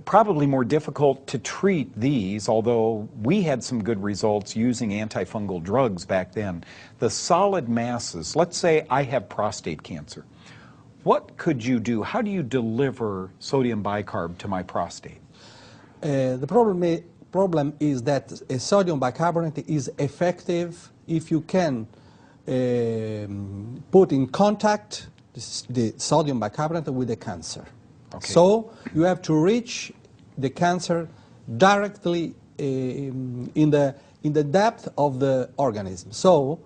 probably more difficult to treat these, although we had some good results using antifungal drugs back then. The solid masses, let's say I have prostate cancer. What could you do? How do you deliver sodium bicarb to my prostate? The problem is that sodium bicarbonate is effective if you can put in contact the sodium bicarbonate with the cancer. Okay. So you have to reach the cancer directly in the depth of the organism. So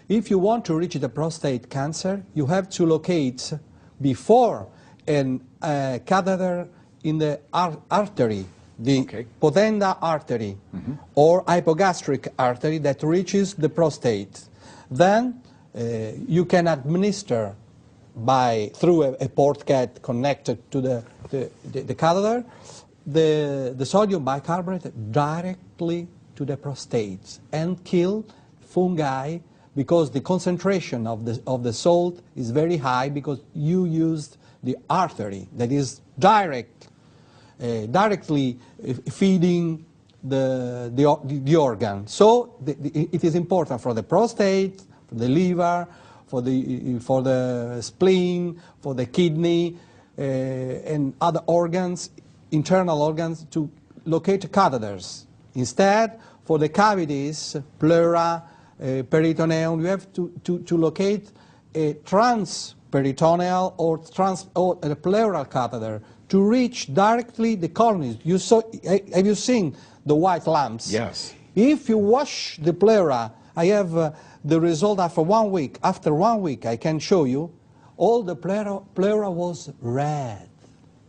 if you want to reach the prostate cancer, you have to locate before a catheter in the artery, the potenda artery, or hypogastric artery that reaches the prostate. Then you can administer through a port cat connected to the catheter, the sodium bicarbonate directly to the prostate and kill fungi, because the concentration of the salt is very high, because you used the artery that is directly feeding the organ. So it is important for the prostate, for the liver, for the spleen, for the kidney, and other organs, internal organs, to locate catheters. Instead, for the cavities, pleura, peritoneum, you have to locate a transperitoneal or a pleural catheter to reach directly the colonies. Have you seen the white lumps? Yes. If you wash the pleura, I have the result after 1 week. After 1 week, I can show you, all the pleura was red.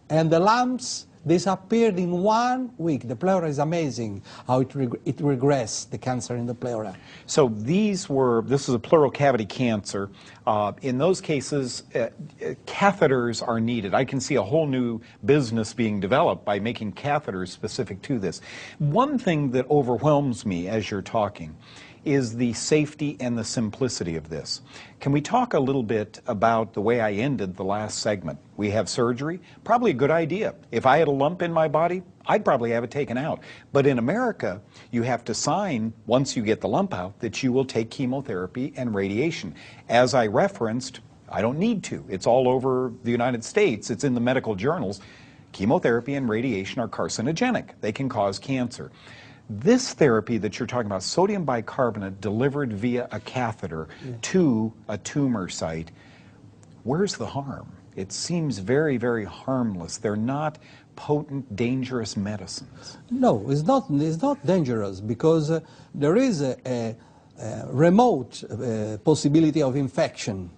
And the lumps disappeared in 1 week. The pleura is amazing how it regressed, the cancer in the pleura. So this is a pleural cavity cancer. In those cases, catheters are needed. I can see a whole new business being developed by making catheters specific to this. One thing that overwhelms me as you're talking is the safety and the simplicity of this. Can we talk a little bit about the way I ended the last segment? We have surgery, probably a good idea. If I had a lump in my body, I'd probably have it taken out. But in America, you have to sign, once you get the lump out, that you will take chemotherapy and radiation. As I referenced, I don't need to. It's all over the United States. It's in the medical journals. Chemotherapy and radiation are carcinogenic. They can cause cancer. This therapy that you're talking about, sodium bicarbonate delivered via a catheter to a tumor site, where's the harm? It seems very, very harmless. They're not potent, dangerous medicines. No, it's not dangerous, because there is a remote possibility of infection.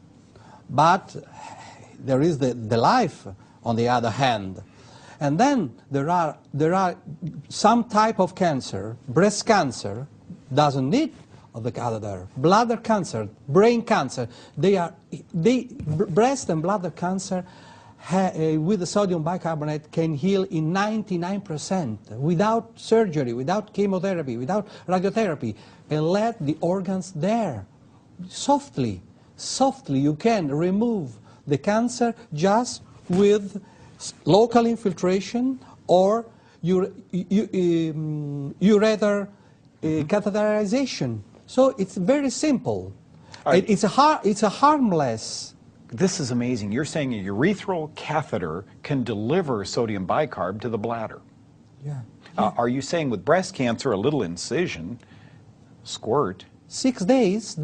But there is the life on the other hand. And then there are some type of cancer. Breast cancer doesn't need the catheter. Bladder cancer, brain cancer, breast and bladder cancer with the sodium bicarbonate can heal in 99% without surgery, without chemotherapy, without radiotherapy, and let the organs there. Softly you can remove the cancer just with local infiltration or ureter catheterization. So it's very simple. Right. It's a harmless. This is amazing. You're saying a urethral catheter can deliver sodium bicarb to the bladder. Yeah. Are you saying with breast cancer, a little incision, squirt? 6 days,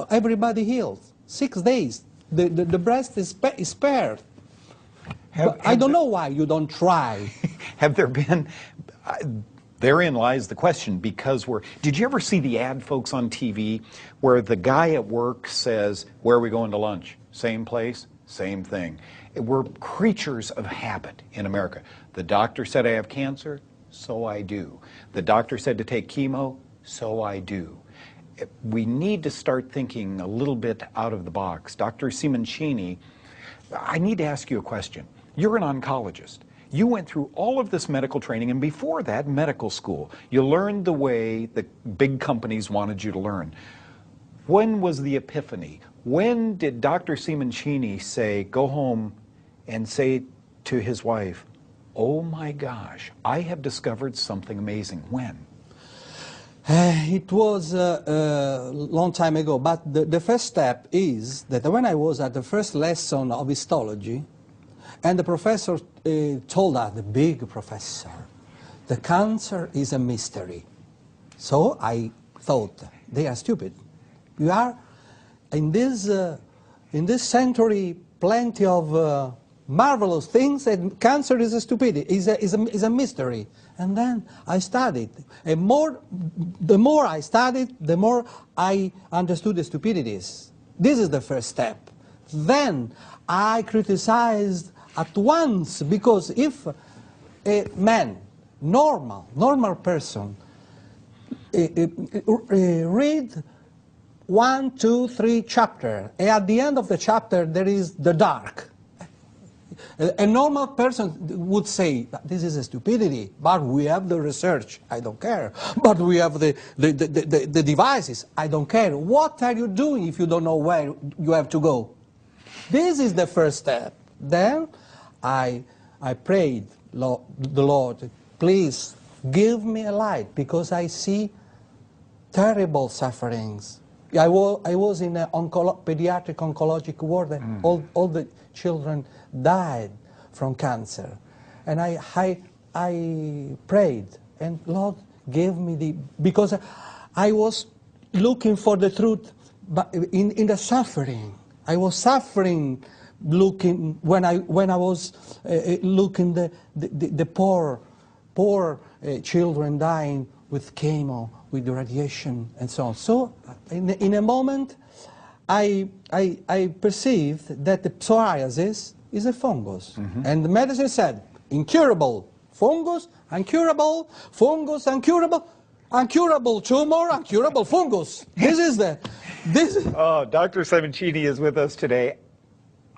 everybody heals. 6 days. The breast is spared. I don't know why you don't try. Have there been, therein lies the question, because did you ever see the ad, folks, on TV where the guy at work says, where are we going to lunch? Same place, same thing. We're creatures of habit in America. The doctor said I have cancer, so I do. The doctor said to take chemo, so I do. We need to start thinking a little bit out of the box. Dr. Simoncini, I need to ask you a question. You're an oncologist. You went through all of this medical training, and before that, medical school. You learned the way the big companies wanted you to learn. When was the epiphany? When did Dr. Simoncini say, go home and say to his wife, oh my gosh, I have discovered something amazing. When? It was a long time ago, but the first step is that when I was at the first lesson of histology, and the professor told us, the big professor, the cancer is a mystery. So I thought, they are stupid. We are, in this century, plenty of marvelous things, and cancer is a stupidity, is a mystery. And then I studied. And the more I studied, the more I understood the stupidities. This is the first step. Then I criticized at once, because if a man, normal person, read 1, 2, 3 chapters, and at the end of the chapter there is the dark. A normal person would say, this is a stupidity, but we have the research, I don't care. But we have the devices, I don't care. What are you doing if you don't know where you have to go? This is the first step. Then I prayed the Lord, please give me a light, because I see terrible sufferings. I was in a pediatric oncologic ward, and all the children died from cancer. And I prayed, and Lord gave me because I was looking for the truth, but in the suffering. I was suffering looking, when I was looking the poor children dying with chemo, with radiation, and so on. So in a moment, I perceived that the psoriasis is a fungus. And the medicine said, incurable fungus, uncurable fungus, uncurable tumor, uncurable fungus. Oh, Dr. Simoncini is with us today.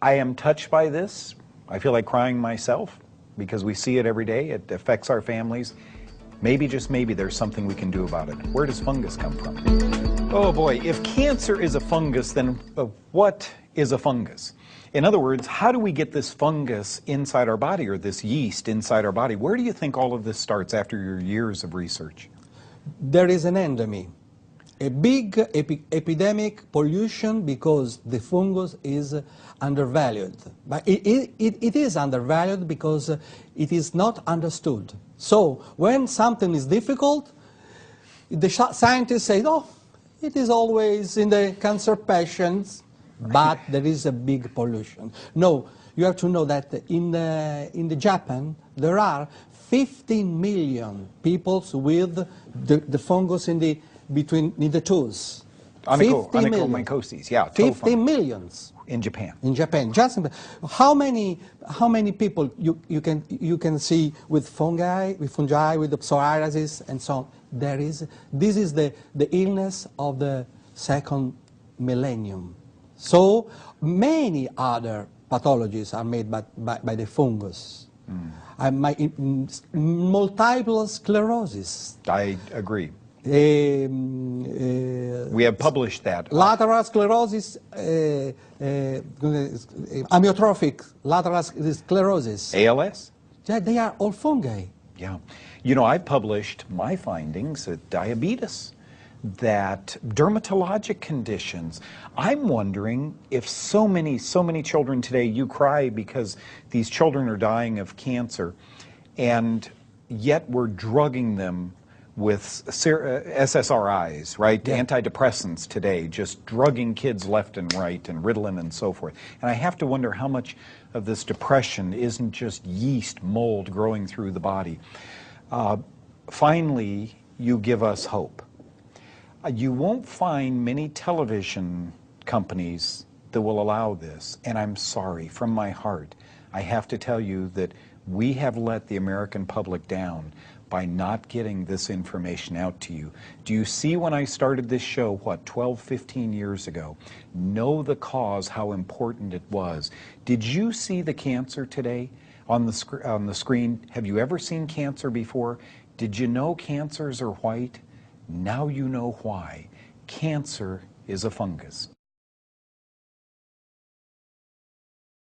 I am touched by this. I feel like crying myself, because we see it every day. It affects our families. Maybe, just maybe, there's something we can do about it. Where does fungus come from? Oh boy, if cancer is a fungus, then what is a fungus? In other words, how do we get this fungus inside our body, or this yeast inside our body? Where do you think all of this starts after your years of research? There is an endemic, a big epidemic pollution, because the fungus is undervalued. But it is undervalued because it is not understood. So when something is difficult, the scientists say, oh, it is always in the cancer patients, but there is a big pollution. No, you have to know that in Japan, there are 15 million people with the fungus between the toes. Onychomycosis, yeah. 50 millions. In Japan. In Japan. Just how many people you can see with fungi, with the psoriasis and so on? This is the illness of the second millennium. So many other pathologies are made by the fungus. Multiple sclerosis. I agree. We have published that. Lateral sclerosis, amyotrophic lateral sclerosis. ALS? Yeah, they are all fungi. Yeah. You know, I've published my findings at diabetes, that dermatologic conditions. I'm wondering if so many children today, you cry because these children are dying of cancer, and yet we're drugging them with SSRIs, right? Yeah. Antidepressants today, just drugging kids left and right, and Ritalin and so forth. And I have to wonder how much of this depression isn't just yeast mold growing through the body. Finally, you give us hope. You won't find many television companies that will allow this, and I'm sorry, from my heart, I have to tell you that we have let the American public down by not getting this information out to you. Do you see, when I started this show, 12, 15 years ago, know the cause, how important it was? Did you see the cancer today on the screen? Have you ever seen cancer before? Did you know cancers are white? Now you know why. Cancer is a fungus.